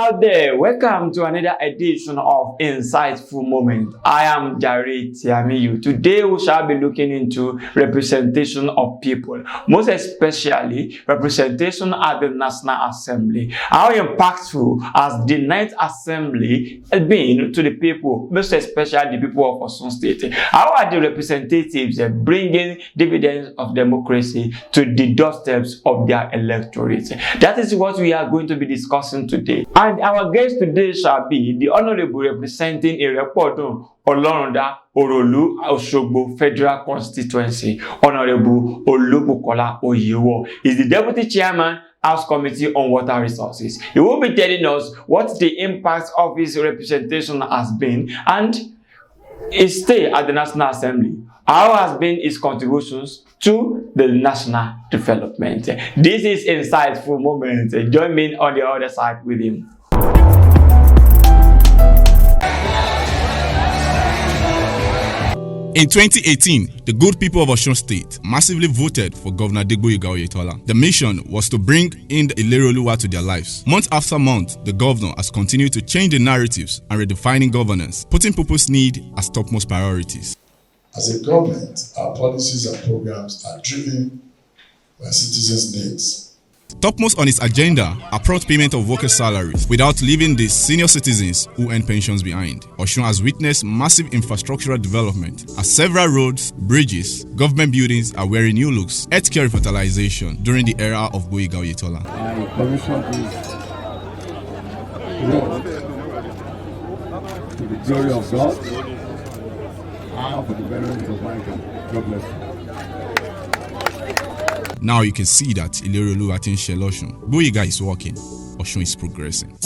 out there, welcome to another edition of Insightful Moment. I am Jare Tiamiyu. Today we shall be looking into representation of people, most especially representation at the National Assembly. How impactful has the Ninth Assembly been to the people, most especially the people of Osun State? How are the representatives bringing dividends of democracy to the doorsteps of their electorate? That is what we are going to be discussing today. And our guest today shall be the Honourable representing Irepodun, Olorunda, Orolu, Osogbo Federal Constituency, Honourable Olubukola Oyewo. Is the Deputy Chairman, House Committee on Water Resources. He will be telling us what the impact of his representation has been and his stay at the National Assembly. How has been his contributions to the national development? This is Insightful Moment. Join me on the other side with him. In 2018, the good people of Osun State massively voted for Governor Gboyega Oyetola. The mission was to bring in the Olorunda to their lives. Month after month, the governor has continued to change the narratives and redefining governance, putting people's need as topmost priorities. As a government, our policies and programs are driven by citizens' needs. Topmost on its agenda are prompt payment of workers' salaries without leaving the senior citizens who earn pensions behind. Osun has witnessed massive infrastructural development as several roads, bridges, government buildings are wearing new looks, healthcare revitalization during the era of Gboyega Oyetola. My commission is to the glory of God and for the benefit of mankind. God bless you. Now you can see that Olorunda Atin Shell Osun. Gboyega is working. Osun is progressing.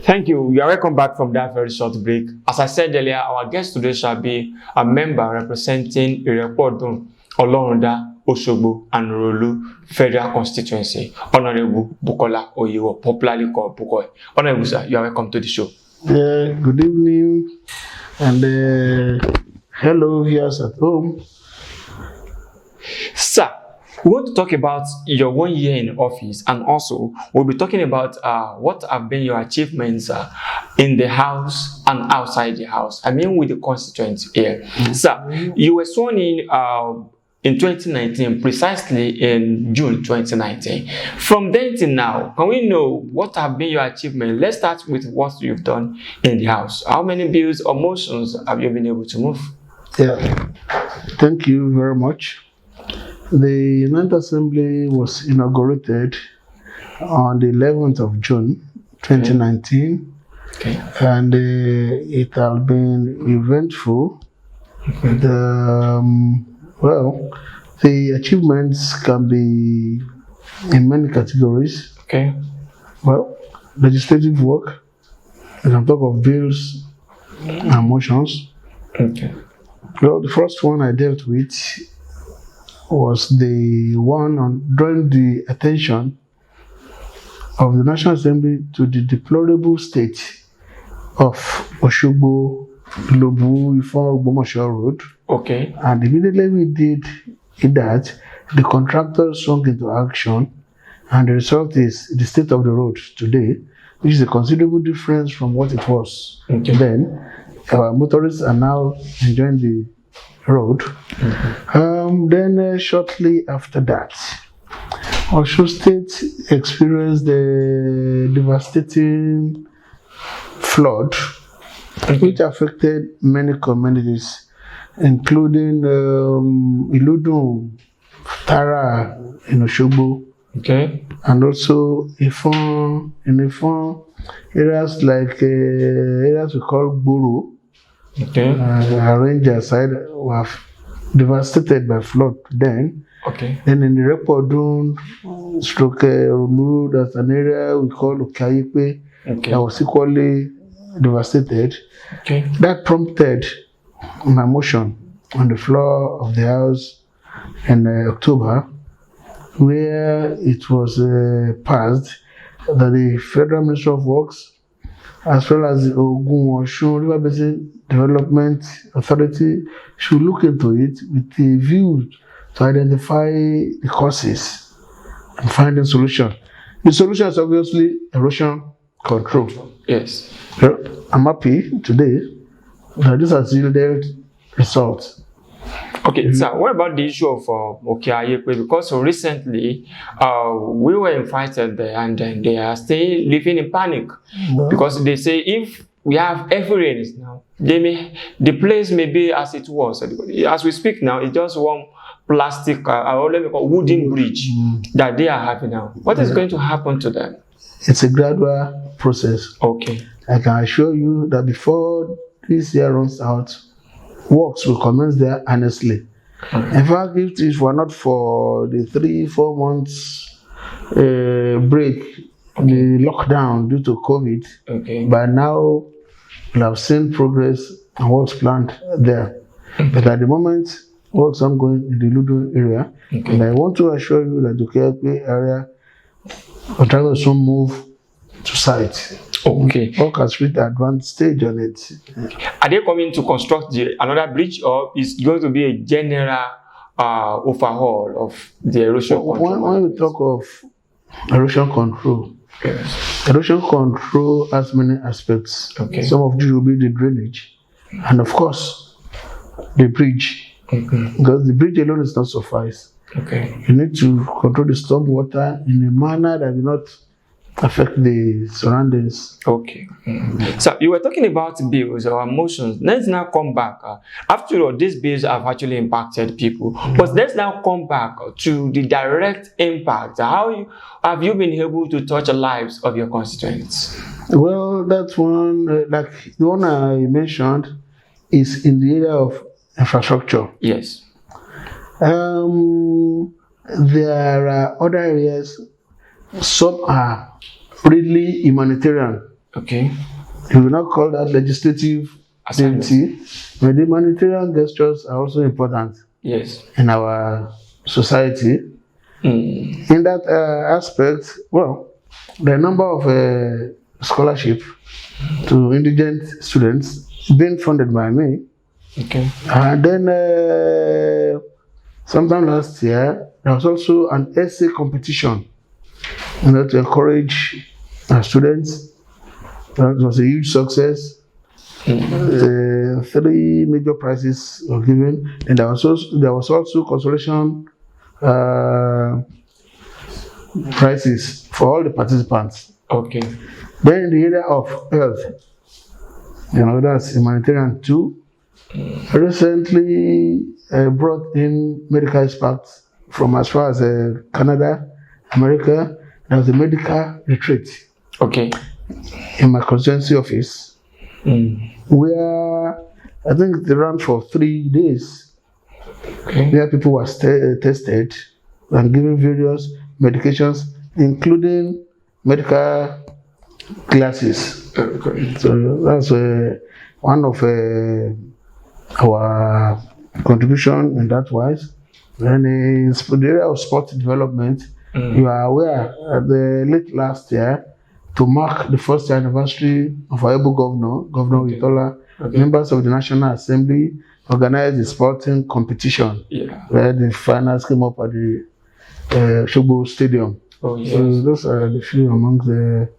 Thank you. You are welcome back from that very short break. As I said earlier, our guest today shall be a member representing Irepodun, Olorunda, Osogbo, and Orolu Federal Constituency, Honourable Bukola Oyewo, popularly called Bukoy. Honourable sir, you are welcome to the show. Good evening, and hello viewers at home. Sir, we want to talk about your 1 year in office, and also we'll be talking about what have been your achievements in the house and outside the house. I mean, with the constituents here. Sir, you were sworn in 2019, precisely in June 2019. From then till now, can we know what have been your achievements? Let's start with what you've done in the house. How many bills or motions have you been able to move? Thank you very much. The Ninth Assembly was inaugurated on the 11th of June 2019, and it has been eventful. The achievements can be in many categories. Well, legislative work, we can talk of bills and motions. Well, the first one I dealt with was the one on drawing the attention of the National Assembly to the deplorable state of Osogbo Road. And immediately we did that, the contractor swung into action, and the result is the state of the road today, which is a considerable difference from what it was then. Our motorists are now enjoying the road. Then shortly after that, Osun State experienced the devastating flood, which affected many communities, including Irepodun, Tara in Osogbo, and also Ifon, areas like areas we call Buru, Ranger side were devastated by flood then. Then in the Irepodun, Orolu, that's an area we call Okayipe, that was equally devastated. That prompted my motion on the floor of the House in October, where it was passed that the Federal Ministry of Works, as well as the Osun River Basin Development Authority, should look into it with a view to identify the causes and finding solution. The solution is obviously erosion control. Yes. I'm happy today that this has yielded results. Okay, so what about the issue of Okeayepe? Because recently we were invited there, and then they are still living in panic because they say if we have heavy rains now, the place may be as it was. As we speak now, it's just one plastic or let me call wooden bridge that they are having now. What is going to happen to them? It's a gradual process. Okay. I can assure you that before this year runs out, works will commence there honestly. In fact, if it were not for the 3-4 months break, the lockdown due to COVID, by now we'll have seen progress and works planned there. But at the moment, works ongoing in the Ludo area. And I want to assure you that the Okeayepe area contractors soon move to site. Okay. Work has reached the advanced stage on it. Are they coming to construct another bridge, or is it going to be a general overhaul of the erosion control? When we talk of erosion control, erosion control has many aspects. Some of these will be the drainage, and of course, the bridge. Because the bridge alone is not suffice. You need to control the storm water in a manner that will not affect the surroundings. So you were talking about bills or emotions. Let's now come back. After all, these bills have actually impacted people. But let's now come back to the direct impact. How have you been able to touch the lives of your constituents? Well, that one, like the one I mentioned, is in the area of infrastructure. Yes. There are other areas. Some are really humanitarian. You will not call that legislative activity, but the humanitarian gestures are also important. In our society. In that aspect, well, the number of scholarship to indigent students being funded by me. And then sometime last year, there was also an essay competition to encourage our students. It was a huge success. 3 major prizes were given, and there was also consolation prizes for all the participants. Then in the area of health, that's humanitarian too. Recently brought in medical experts from as far as Canada, America. There was a medical retreat in my constituency office where I think they ran for 3 days, where people were tested and given various medications, including medical classes. So that's one of our contribution in that wise. And in the area of sport development, you are aware the late last year, to mark the first anniversary of our able Governor Oyewo, members of the National Assembly organized a sporting competition where the finals came up at the Osogbo Stadium. So those are the few among the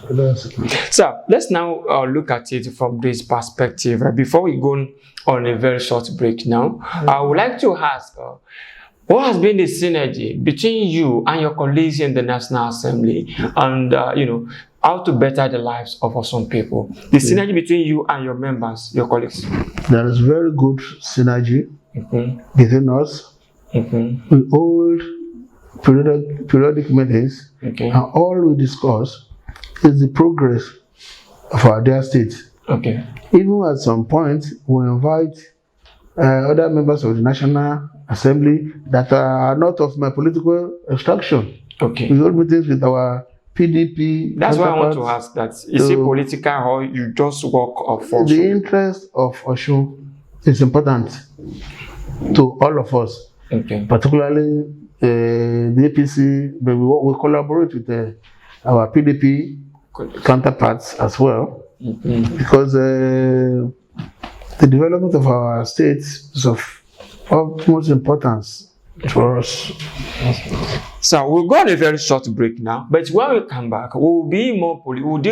others. So let's now look at it from this perspective. Before we go on a very short break now, I would like to ask, what has been the synergy between you and your colleagues in the National Assembly, and how to better the lives of some people? The synergy between you and your members, your colleagues. There is very good synergy between us. We hold periodic meetings, and all we discuss is the progress of our dear state. Even at some point, we invite other members of the National Assembly that are not of my political extraction. We hold meetings with our PDP. That's why I want to ask that. Is it political or you just work for the interest of Osun is important to all of us, particularly the APC. But we collaborate with our PDP counterparts as well, because the development of our state is of utmost importance for us. So we'll go on a very short break now, but when we come back, we'll dig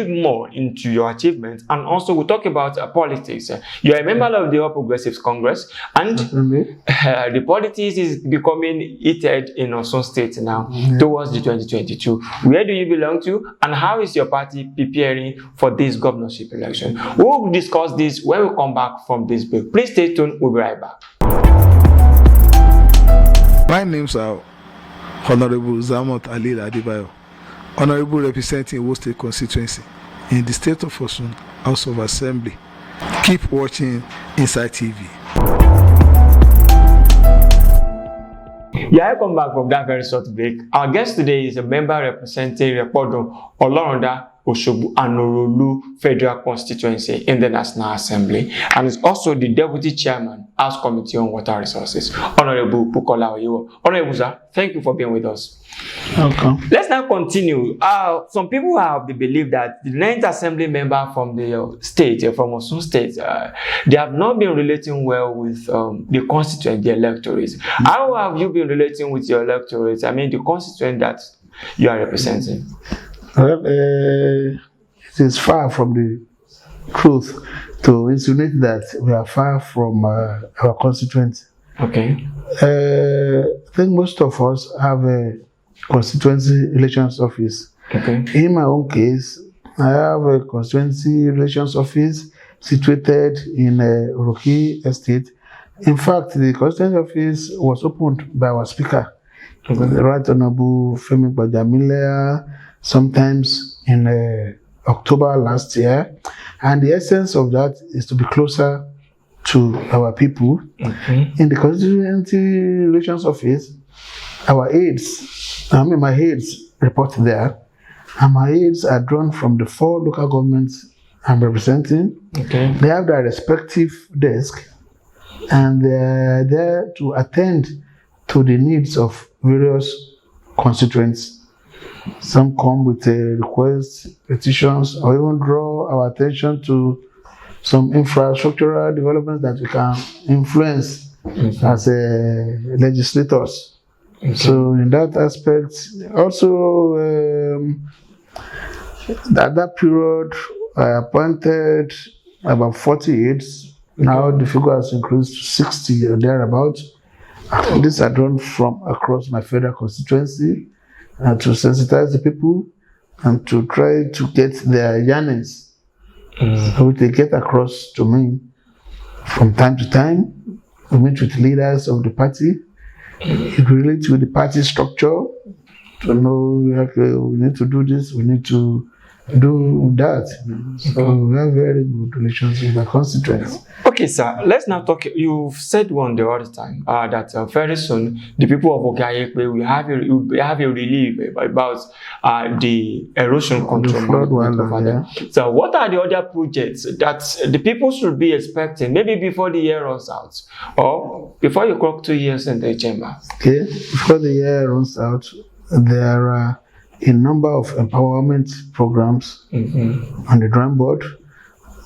more into your achievements, and also we'll talk about politics. You're a member of the All Progressives Congress, and the politics is becoming heated in Osun State now towards the 2022. Where do you belong to, and how is your party preparing for this governorship election? We'll discuss this when we come back from this break. Please stay tuned. We'll be right back. My names are Honourable Zamot Ali Adibayo, Honourable representing Owo State Constituency in the state of Osun, House of Assembly. Keep watching Inside TV. Yeah, I come back from that very short break. Our guest today is a member representing Irepodun, Olorunda, Osogbo and Orolu Federal Constituency in the National Assembly, and is also the Deputy Chairman, House Committee on Water Resources, Honourable Olubukola Oyewo. Honourable sir, thank you for being with us. Welcome. Let's now continue. Some people have the belief that the 9th Assembly member from the state, from Osun State, they have not been relating well with the constituent, the electorates. How have you been relating with your electorates? I mean, the constituent that you are representing. Well, it is far from the truth to insinuate that we are far from our constituents. Okay. I think most of us have a constituency relations office. Okay. In my own case, I have a constituency relations office situated in Oroki Estate. In fact, the constituency office was opened by our speaker, the Right Honourable Femi Gbajamilea, sometimes in October last year, and the essence of that is to be closer to our people. In the constituency relations office, our aides, my aides report there, and my aides are drawn from the 4 local governments I'm representing. Okay. They have their respective desk, and they're there to attend to the needs of various constituents. Some come with requests, petitions, or even draw our attention to some infrastructural developments that we can influence as legislators. So in that aspect, also at that period, I appointed about 40 aides. Now the figure has increased to 60 or thereabouts. These are drawn from across my federal constituency to sensitize the people and to try to get their yearnings, which they get across to me from time to time. We meet with leaders of the party. It relates with the party structure to know, okay, we need to do this, we need to do that. So we have very good relations with the constituents. Okay, sir. Let's now talk. You've said one the other time that very soon the people of Ogayepe will have a relief about the erosion control. The flood one, yeah. So, what are the other projects that the people should be expecting, maybe before the year runs out, or before you clock 2 years in the chamber? Okay, before the year runs out, there are a number of empowerment programs on the drawing board.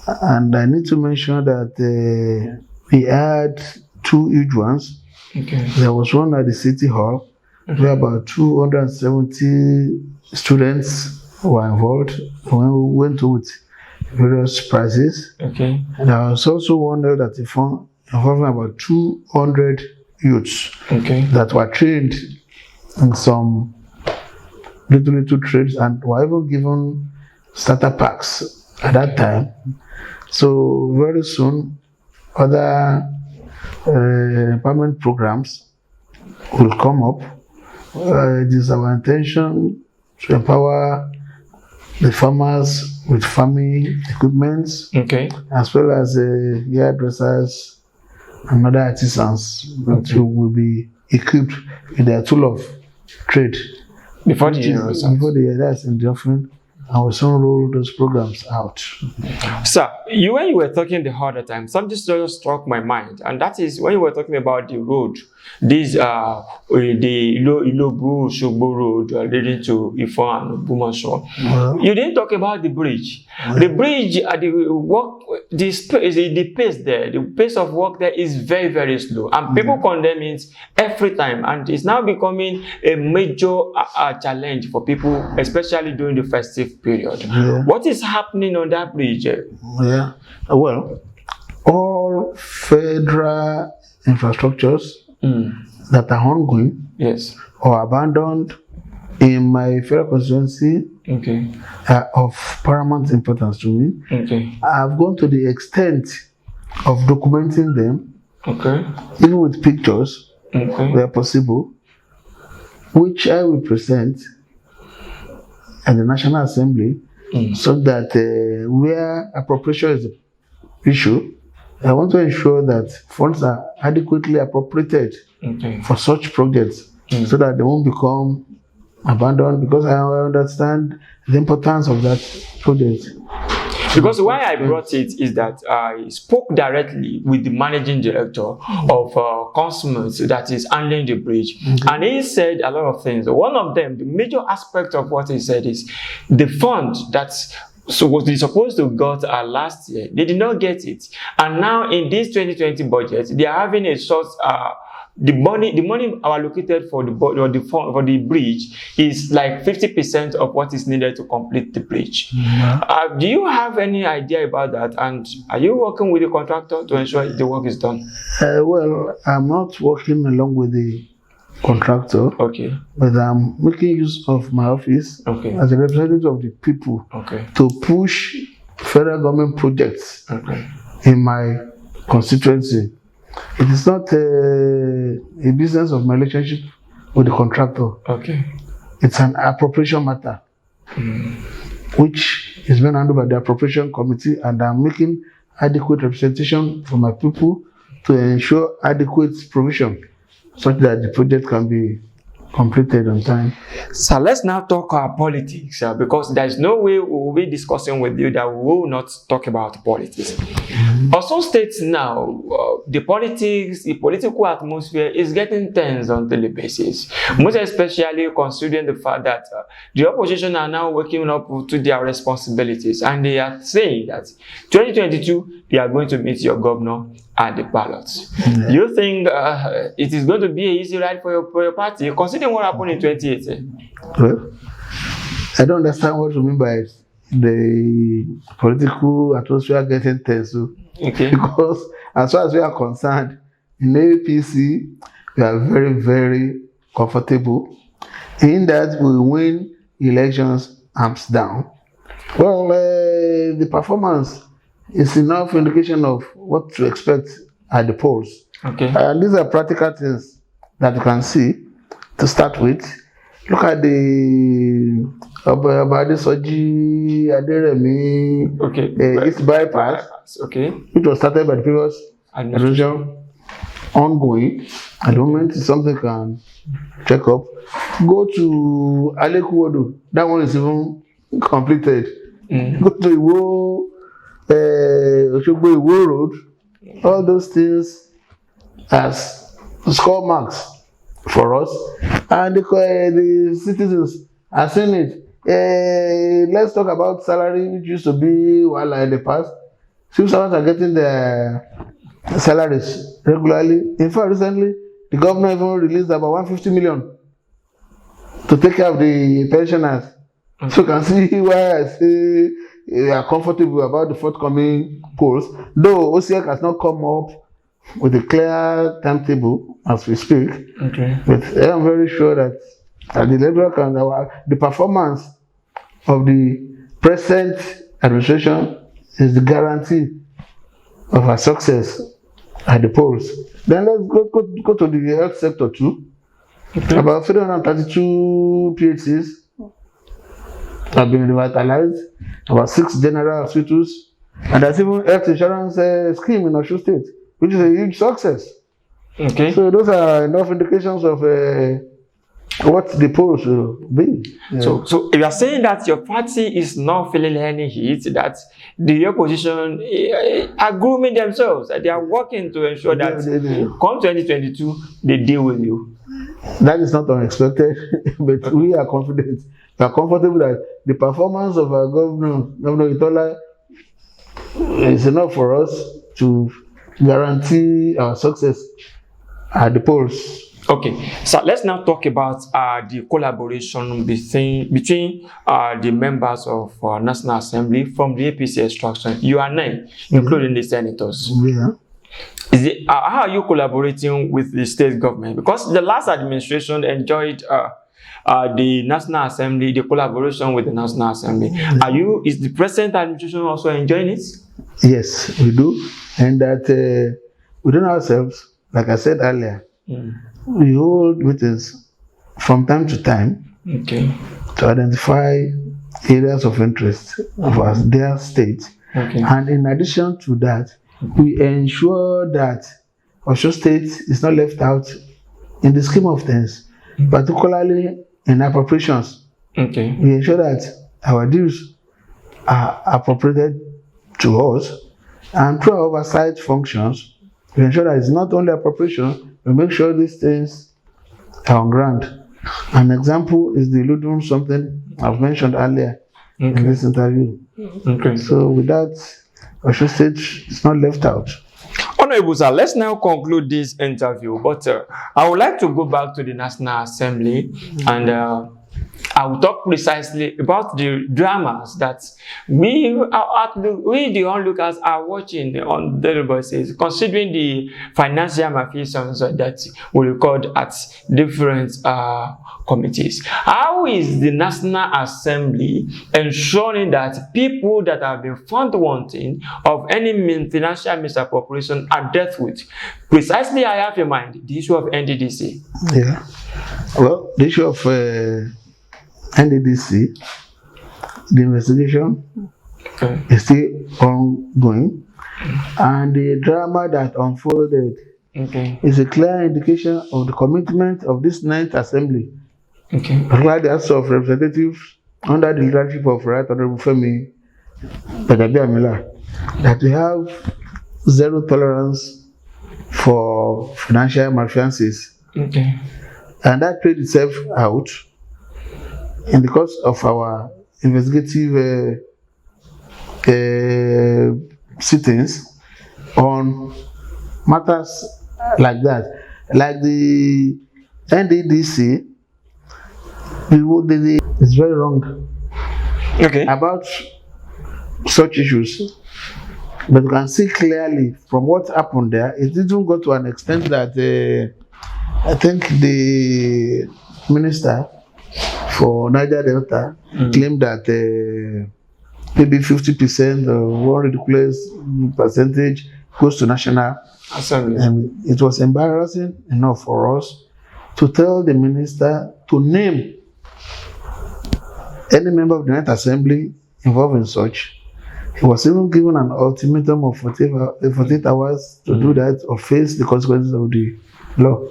And I need to mention that we had 2 huge ones. Okay. There was one at the City Hall, where about 270 students were involved when we went to with various prizes. Okay. And there was also one that involving about 200 youths that were trained in some little trades and were even given starter packs at that time. So very soon, other empowerment programs will come up. It is our intention to empower the farmers with farming equipment, as well as hairdressers and other artisans who will be equipped with their tool of trade. Before the year, that's in the offering, I will soon roll those programs out. Sir, when you were talking the other time, something just struck my mind, and that is when you were talking about the road. These are the Osogbo road leading to Ifon and Bumasho. You didn't talk about the bridge. The bridge, the pace there, the pace of work there is very, very slow, and people condemn it every time, and it's now becoming a major challenge for people, especially during the festive period. What is happening on that bridge? Well, all federal infrastructures that are ongoing or abandoned in my federal constituency are of paramount importance to me. I've gone to the extent of documenting them, even with pictures where possible, which I will present at the National Assembly, so that where appropriation is the issue, I want to ensure that funds are adequately appropriated for such projects, so that they won't become abandoned, because I understand the importance of that project. Because why I brought it is that I spoke directly with the managing director of Consumers that is handling the bridge, and he said a lot of things. One of them, the major aspect of what he said is the fund that's was they supposed to got last year, they did not get it, and now in this 2020 budget they are having a short the money allocated for the bridge is like 50% of what is needed to complete the bridge. Do you have any idea about that, and are you working with the contractor to ensure the work is done? Well, I'm not working along with the contractor, but I'm making use of my office as a representative of the people to push federal government projects in my constituency. It is not a business of my relationship with the contractor. It's an appropriation matter, which is being handled by the appropriation committee, and I'm making adequate representation for my people to ensure adequate provision, such that the project can be completed on time. So let's now talk about politics, because there's no way we will be discussing with you that we will not talk about politics. Also states now, the political atmosphere is getting tense on a daily basis, most especially considering the fact that the opposition are now waking up to their responsibilities, and they are saying that 2022 they are going to meet your governor at the ballots. Do you think it is going to be an easy ride for your party, considering what happened in 2018? Well, I don't understand what you mean by the political atmosphere getting tense. Because as far as we are concerned, in APC, we are very, very comfortable in that we win elections arms down. Well, the performance is enough indication of what to expect at the polls. And these are practical things that you can see to start with. Look at the Soji Aderemi East bypass, which was started by the previous administration, ongoing. At the moment, it's something can check up. Go to Alekuwodo, that one is even completed. Go to Osogbo Federal Road, all those things as score marks for us, and the citizens are seeing it. Let's talk about salary, which used to be while in the past. Civil servants are getting their salaries regularly. In fact, recently the government even released about 150 million to take care of the pensioners. So you can see why I say we are comfortable about the forthcoming polls, though OCEC has not come up with a clear timetable as we speak. But I am very sure that at the level of the performance of the present administration is the guarantee of our success at the polls. Then let's go to the health sector too. About 332 PHCs have been revitalized, about 6 general hospitals, and there's even health insurance scheme in Osun State, which is a huge success. So those are enough indications of what the polls will be. So you are saying that your party is not feeling any heat, that the opposition are grooming themselves, that they are working to ensure that come 2022 they deal with you. That is not unexpected, but we are confident. We are comfortable that the performance of our Governor Itola is enough for us to guarantee our success at the polls. Okay, so let's now talk about the collaboration between the members of National Assembly from the APC extraction. You are 9, including the senators. Yeah. How are you collaborating with the state government? Because the last administration enjoyed the National Assembly, the collaboration with the National Assembly. Is the present administration also enjoying it? Yes, we do. And that within ourselves, like I said earlier, we hold meetings from time to time to identify areas of interest of their state. And in addition to that, we ensure that Osho State is not left out in the scheme of things, particularly in appropriations. We ensure that our dues are appropriated to us, and through our oversight functions, we ensure that it's not only appropriation, we make sure these things are on ground. An example is the Ludum something I've mentioned earlier in this interview. So with that, Osho State is not left out. Honourable sir, let's now conclude this interview, but I would like to go back to the National Assembly and I will talk precisely about the dramas that we the onlookers are watching on daily basis, considering the financial malfeasance that we record at different committees. How is the National Assembly ensuring that people that have been found wanting of any financial misappropriation are dealt with? Precisely, I have in mind the issue of NDDC. Yeah. Well, the issue of NDDC, the investigation is still ongoing, and the drama that unfolded is a clear indication of the commitment of this 9th Assembly, particularly the House of Representatives under the leadership of Right Honourable Femi Amila, that we have zero tolerance for financial malfeasance, and that played itself out in the course of our investigative sittings on matters like that. Like the NDDC, it's very wrong about such issues. But you can see clearly from what happened there, it didn't go to an extent that I think the minister for Niger Delta claimed that maybe 50% or one ridiculous percentage goes to National Assembly. And it was embarrassing enough for us to tell the minister to name any member of the 9th Assembly involved in such. He was even given an ultimatum of 48 hours to do that or face the consequences of the law.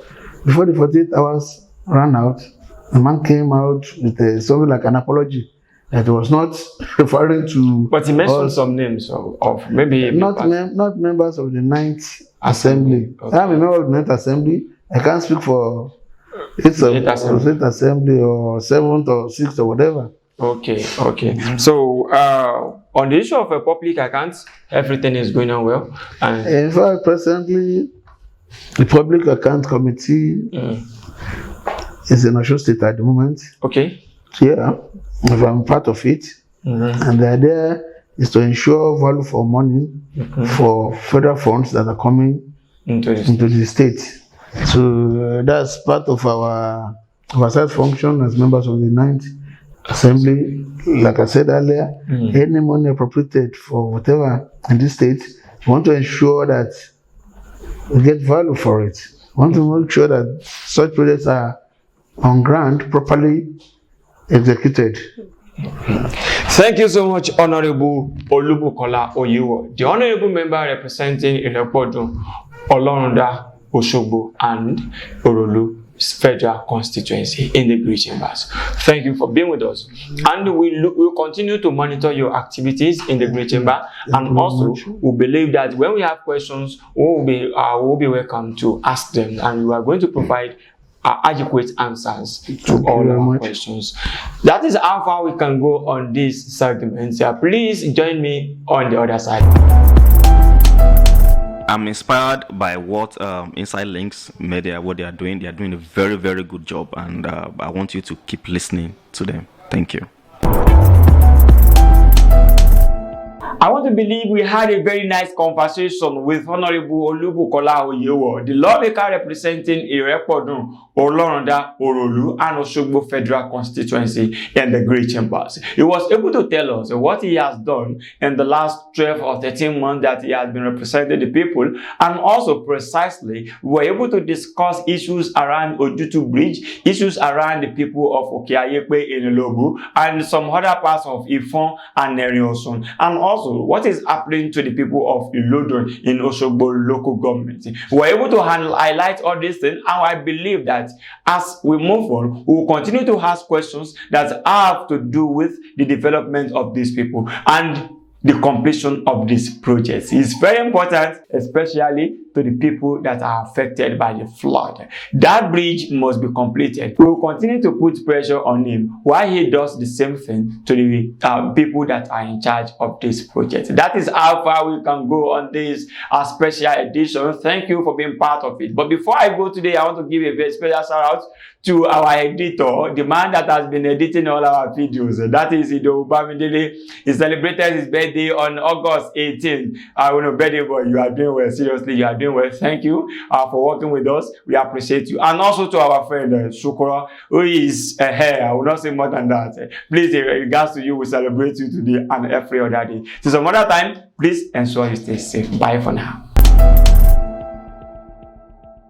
Before the 48 hours ran out, the man came out with something like an apology that was not referring to. But he mentioned some names of maybe not members of the 9th Assembly. I'm a member of the 9th Assembly. I can't speak for 8th Assembly or 7th or 6th or whatever. So on the issue of a public account, everything is going on well. And in fact, presently, the Public Account Committee is in Osho State at the moment. Yeah, I'm part of it. And the idea is to ensure value for money for federal funds that are coming into the state. So that's part of our oversight function as members of the 9th Assembly. Like I said earlier, any money appropriated for whatever in this state, we want to ensure that we get value for it. We want to make sure that such projects are on ground properly executed. Thank you so much, Honourable Olubukola Oyewo, the Honourable Member representing Irepodun, Olorunda, Osogbo, and Orolu Federal Constituency in the Great Chambers. Thank you for being with us, and we'll continue to monitor your activities in the Great Chamber, and also we believe that when we have questions, we'll be welcome to ask them, and we are going to provide adequate answers to all our questions. That is how far we can go on this segment. Please join me on the other side. I'm inspired by what Inside Links Media, what they are doing. They are doing a very, very good job, and I want you to keep listening to them. Thank you. I want to believe we had a very nice conversation with Honourable Olubukola Oyewo, the lawmaker representing Irepodun, Olorunda, Orolu, and Osogbo Federal Constituency in the Great Chambers. He was able to tell us what he has done in the last 12 or 13 months that he has been representing the people, and also precisely we were able to discuss issues around Ojutu Bridge, issues around the people of Okeayepe in Olorunda, and some other parts of Ifon and Neriosun, and also what is happening to the people of Irepodun in Osogbo local government. We were able to highlight all these things, and I believe that as we move on, we will continue to ask questions that have to do with the development of these people and the completion of these projects. It's very important, especially to the people that are affected by the flood. That bridge must be completed. We will continue to put pressure on him while he does the same thing to the people that are in charge of this project. That is how far we can go on this special edition. Thank you for being part of it. But before I go today, I want to give a very special shout out to our editor, the man that has been editing all our videos. That is Ido Bamidele. He celebrated his birthday on August 18th. Birthday boy, you are doing well. Seriously, you are doing well. Thank you for working with us. We appreciate you. And also to our friend Shukura, who is here. I will not say more than that. Please, in regards to you, we celebrate you today and every other day. So some other time, please ensure you stay safe. Bye for now.